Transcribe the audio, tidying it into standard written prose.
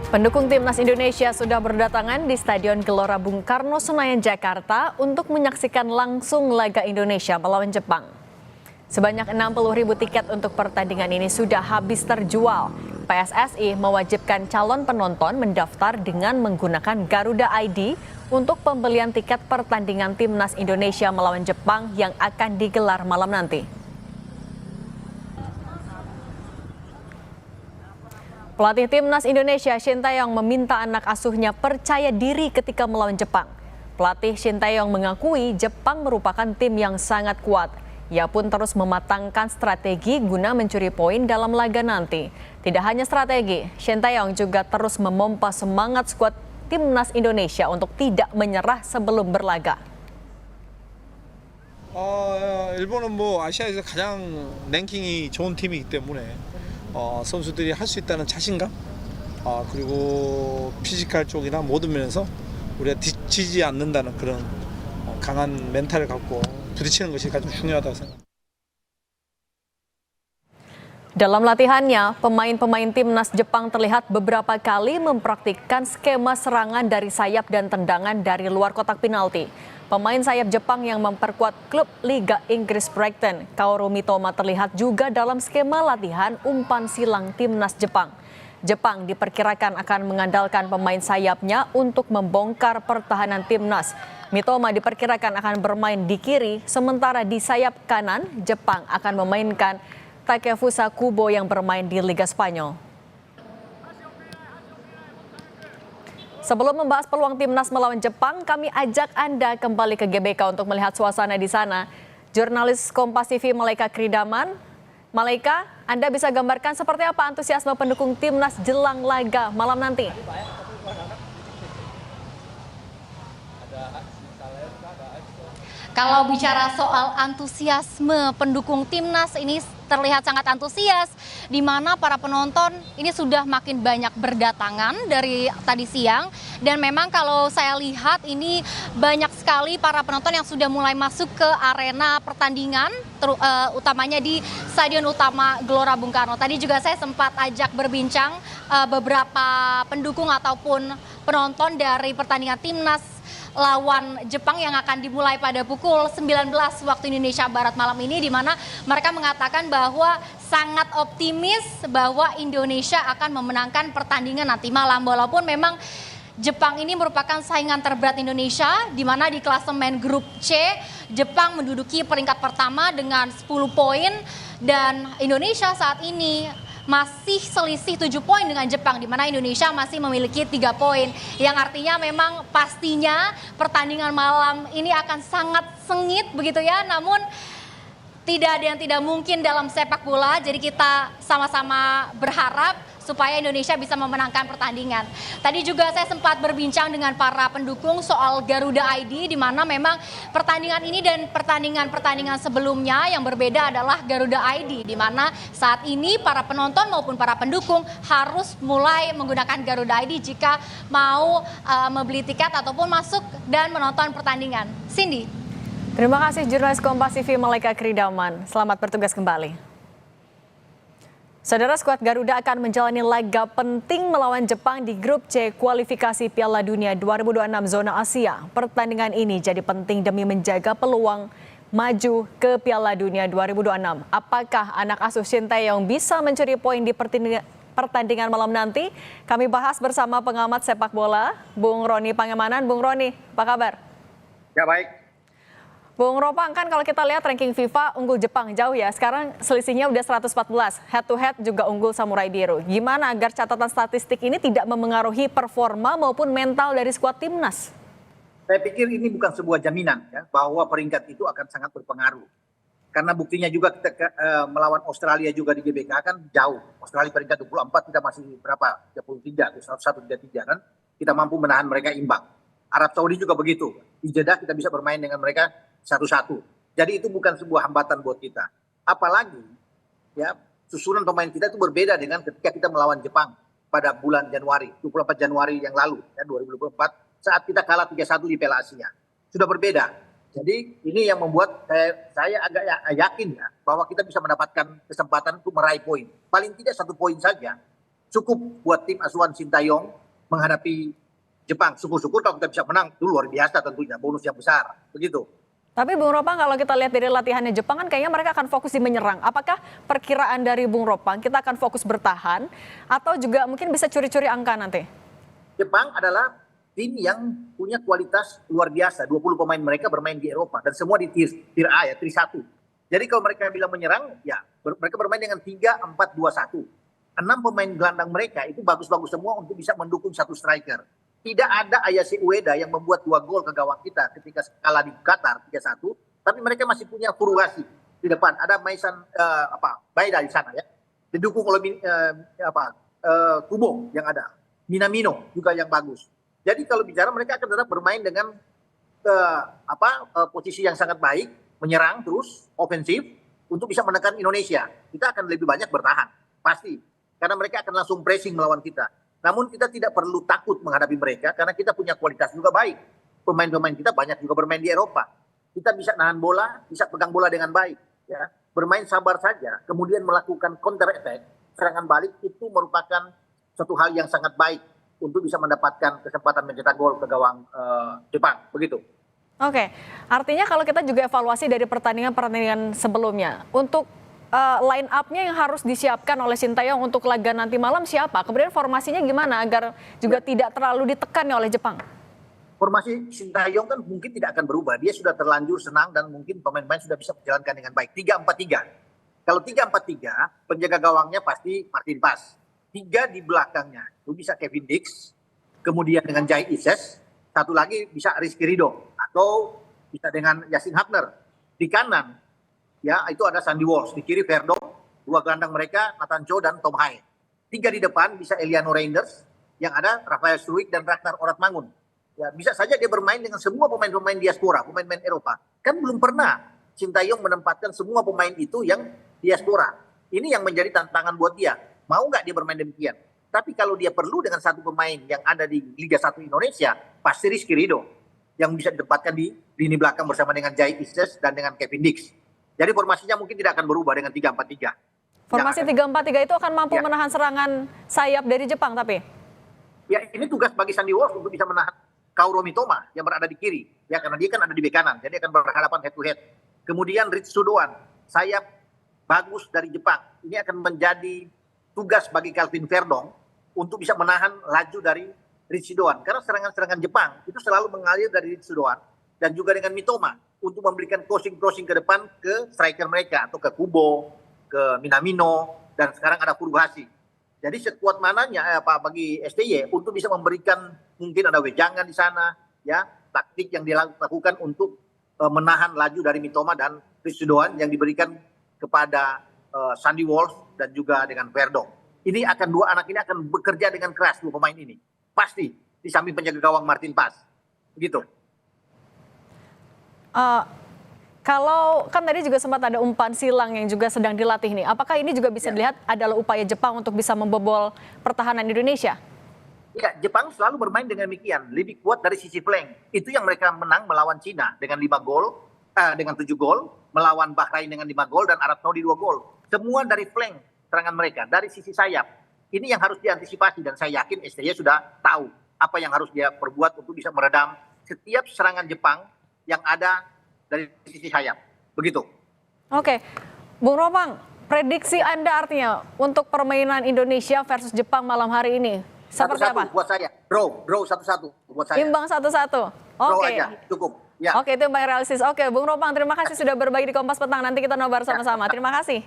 Pendukung Timnas Indonesia sudah berdatangan di Stadion Gelora Bung Karno, Senayan, Jakarta untuk menyaksikan langsung laga Indonesia melawan Jepang. Sebanyak 60.000 tiket untuk pertandingan ini sudah habis terjual. PSSI mewajibkan calon penonton mendaftar dengan menggunakan Garuda ID untuk pembelian tiket pertandingan Timnas Indonesia melawan Jepang yang akan digelar malam nanti. Pelatih Timnas Indonesia Shin Tae-yong meminta anak asuhnya percaya diri ketika melawan Jepang. Pelatih Shin Tae-yong mengakui Jepang merupakan tim yang sangat kuat. Ia pun terus mematangkan strategi guna mencuri poin dalam laga nanti. Tidak hanya strategi, Shin Tae-yong juga terus memompa semangat skuad Timnas Indonesia untuk tidak menyerah sebelum berlaga. 일본은 아시아에서 가장 랭킹이 좋은 팀이기 때문에 선수들이 할 수 있다는 자신감, 그리고 피지컬 쪽이나 모든 면에서 우리가 지지 않는다는 그런 강한 멘탈을 갖고 부딪히는 것이 가장 중요하다고 생각합니다. Dalam latihannya, pemain-pemain Timnas Jepang terlihat beberapa kali mempraktikkan skema serangan dari sayap dan tendangan dari luar kotak penalti. Pemain sayap Jepang yang memperkuat klub Liga Inggris Brighton, Kaoru Mitoma, terlihat juga dalam skema latihan umpan silang Timnas Jepang. Jepang diperkirakan akan mengandalkan pemain sayapnya untuk membongkar pertahanan Timnas. Mitoma diperkirakan akan bermain di kiri, sementara di sayap kanan Jepang akan memainkan Takefusa Kubo yang bermain di Liga Spanyol. Sebelum membahas peluang Timnas melawan Jepang, kami ajak Anda kembali ke GBK untuk melihat suasana di sana. Jurnalis Kompas TV Malaika Kridaman. Malaika, Anda bisa gambarkan seperti apa antusiasme pendukung Timnas jelang laga malam nanti? Kalau bicara soal antusiasme pendukung Timnas ini terlihat sangat antusias, di mana para penonton ini sudah makin banyak berdatangan dari tadi siang. Dan memang kalau saya lihat ini banyak sekali para penonton yang sudah mulai masuk ke arena pertandingan, utamanya di Stadion Utama Gelora Bung Karno. Tadi juga saya sempat ajak berbincang beberapa pendukung ataupun penonton dari pertandingan Timnas lawan Jepang yang akan dimulai pada pukul 19 waktu Indonesia Barat malam ini, di mana mereka mengatakan bahwa sangat optimis bahwa Indonesia akan memenangkan pertandingan nanti malam, walaupun memang Jepang ini merupakan saingan terberat Indonesia, di mana di klasemen grup C Jepang menduduki peringkat pertama dengan 10 poin dan Indonesia saat ini masih selisih 7 poin dengan Jepang, di mana Indonesia masih memiliki 3 poin. Yang artinya memang pastinya pertandingan malam ini akan sangat sengit begitu ya. Namun tidak ada yang tidak mungkin dalam sepak bola. Jadi kita sama-sama berharap supaya Indonesia bisa memenangkan pertandingan. Tadi juga saya sempat berbincang dengan para pendukung soal Garuda ID, di mana memang pertandingan ini dan pertandingan-pertandingan sebelumnya yang berbeda adalah Garuda ID, di mana saat ini para penonton maupun para pendukung harus mulai menggunakan Garuda ID jika mau membeli tiket ataupun masuk dan menonton pertandingan. Cindy. Terima kasih jurnalis Kompas TV Malaika Kridaman. Selamat bertugas kembali. Saudara, skuad Garuda akan menjalani laga penting melawan Jepang di grup C kualifikasi Piala Dunia 2026 zona Asia. Pertandingan ini jadi penting demi menjaga peluang maju ke Piala Dunia 2026. Apakah anak asuh Shin Tae-yong bisa mencuri poin di pertandingan malam nanti? Kami bahas bersama pengamat sepak bola, Bung Roni Pangemanan. Bung Roni, apa kabar? Ya, baik. Bung Ropang, kan kalau kita lihat ranking FIFA unggul Jepang jauh ya. Sekarang selisihnya udah 114, head to head juga unggul Samurai Biru. Gimana agar catatan statistik ini tidak memengaruhi performa maupun mental dari skuad Timnas? Saya pikir ini bukan sebuah jaminan ya, bahwa peringkat itu akan sangat berpengaruh. Karena buktinya juga kita melawan Australia juga di GBK kan jauh. Australia peringkat 24, kita masih berapa? 33, 133 kan. Kita mampu menahan mereka imbang. Arab Saudi juga begitu. Di Jeddah kita bisa bermain dengan mereka 1-1. Jadi itu bukan sebuah hambatan buat kita. Apalagi ya susunan pemain kita itu berbeda dengan ketika kita melawan Jepang pada bulan Januari, 24 Januari yang lalu ya 2024 saat kita kalah 3-1 di Piala Asia. Sudah berbeda. Jadi ini yang membuat saya agak yakin ya bahwa kita bisa mendapatkan kesempatan untuk meraih poin. Paling tidak 1 poin saja. cukup buat tim asuhan Sintayong menghadapi Jepang. Syukur-syukur kalau kita bisa menang, itu luar biasa tentunya, bonus yang besar. Begitu. Tapi Bung Ropang, kalau kita lihat dari latihannya Jepang kan kayaknya mereka akan fokus di menyerang. Apakah perkiraan dari Bung Ropang kita akan fokus bertahan atau juga mungkin bisa curi-curi angka nanti? Jepang adalah tim yang punya kualitas luar biasa. 20 pemain mereka bermain di Eropa dan semua di tier A ya, tier 1. Jadi kalau mereka bilang menyerang, ya mereka bermain dengan 3-4-2-1. 6 pemain gelandang mereka itu bagus-bagus semua untuk bisa mendukung satu striker. Tidak ada Ayase Ueda yang membuat 2 gol ke gawang kita ketika kalah di Qatar 3-1, tapi mereka masih punya Furuhashi di depan. Ada Maisan Baida di sana ya. Didukung oleh Kubo yang ada. Minamino juga yang bagus. Jadi kalau bicara mereka akan tetap bermain dengan posisi yang sangat baik, menyerang terus ofensif untuk bisa menekan Indonesia. Kita akan lebih banyak bertahan, pasti. Karena mereka akan langsung pressing melawan kita. Namun kita tidak perlu takut menghadapi mereka karena kita punya kualitas juga baik. Pemain-pemain kita banyak juga bermain di Eropa. Kita bisa nahan bola, bisa pegang bola dengan baik. Ya. Bermain sabar saja, kemudian melakukan counter attack, serangan balik itu merupakan suatu hal yang sangat baik untuk bisa mendapatkan kesempatan mencetak gol ke gawang Jepang. Begitu. Oke, artinya kalau kita juga evaluasi dari pertandingan sebelumnya, untuk line up-nya yang harus disiapkan oleh Sintayong untuk laga nanti malam siapa? Kemudian formasinya gimana agar juga tidak terlalu ditekan oleh Jepang? Formasi Sintayong kan mungkin tidak akan berubah. Dia sudah terlanjur senang dan mungkin pemain-pemain sudah bisa menjalankan dengan baik. 3-4-3. Kalau 3-4-3, penjaga gawangnya pasti Martin Paes. 3 di belakangnya. Itu bisa Kevin Dix, kemudian dengan Jai Ises, satu lagi bisa Rizky Ridho, atau bisa dengan Yasin Hapner. Di kanan, ya itu ada Sandy Walsh, di kiri Verdong, 2 gelandang mereka Nathan Cho dan Tom Haye. 3 di depan bisa Eliano Reinders, yang ada Rafael Struijk dan Ragnar Oratmangun. Ya bisa saja dia bermain dengan semua pemain-pemain diaspora, pemain-pemain Eropa. Kan belum pernah Sintayong menempatkan semua pemain itu yang diaspora. Ini yang menjadi tantangan buat dia. Mau nggak dia bermain demikian? Tapi kalau dia perlu dengan satu pemain yang ada di Liga 1 Indonesia, pasti Rizky Ridho yang bisa ditempatkan di lini belakang bersama dengan Jai Ises dan dengan Kevin Dix. Jadi formasinya mungkin tidak akan berubah dengan 3-4-3. Formasi 3-4-3 itu akan mampu menahan serangan sayap dari Jepang tapi? Ya ini tugas bagi Sandy Walsh untuk bisa menahan Kaoru Mitoma yang berada di kiri. Ya karena dia kan ada di bek kanan, jadi akan berhadapan head to head. Kemudian Ritsu Doan, sayap bagus dari Jepang. Ini akan menjadi tugas bagi Calvin Verdong untuk bisa menahan laju dari Ritsu Doan. Karena serangan-serangan Jepang itu selalu mengalir dari Ritsu Doan dan juga dengan Mitoma untuk memberikan crossing ke depan ke striker mereka atau ke Kubo, ke Minamino, dan sekarang ada Furuhashi. Jadi sekuat mananya bagi STY untuk bisa memberikan mungkin ada wejangan di sana, ya taktik yang dilakukan untuk menahan laju dari Mitoma dan Ritsu Doan yang diberikan kepada Sandy Walsh dan juga dengan Verdong. Ini akan 2 anak ini akan bekerja dengan keras 2 pemain ini. Pasti di samping penjaga gawang Martin Paes. Begitu. Kalau kan tadi juga sempat ada umpan silang yang juga sedang dilatih nih. Apakah ini juga bisa dilihat adalah upaya Jepang untuk bisa membobol pertahanan Indonesia? Ya, Jepang selalu bermain dengan demikian, lebih kuat dari sisi flank. Itu yang mereka menang melawan Cina dengan 7 gol, melawan Bahrain dengan 5 gol dan Arab Saudi 2 gol. Semua dari flank serangan mereka, dari sisi sayap. Ini yang harus diantisipasi dan saya yakin STY sudah tahu apa yang harus dia perbuat untuk bisa meredam setiap serangan Jepang yang ada dari sisi sayap. Begitu. Oke, Bung Ropang, prediksi Anda artinya untuk permainan Indonesia versus Jepang malam hari ini seperti apa? Buat saya, draw 1-1 buat saya. Imbang 1-1. Draw aja, cukup. Ya. Oke, itu yang paling realistis. Oke, Bung Ropang, terima kasih sudah berbagi di Kompas Petang. Nanti kita nobar sama-sama. Terima kasih.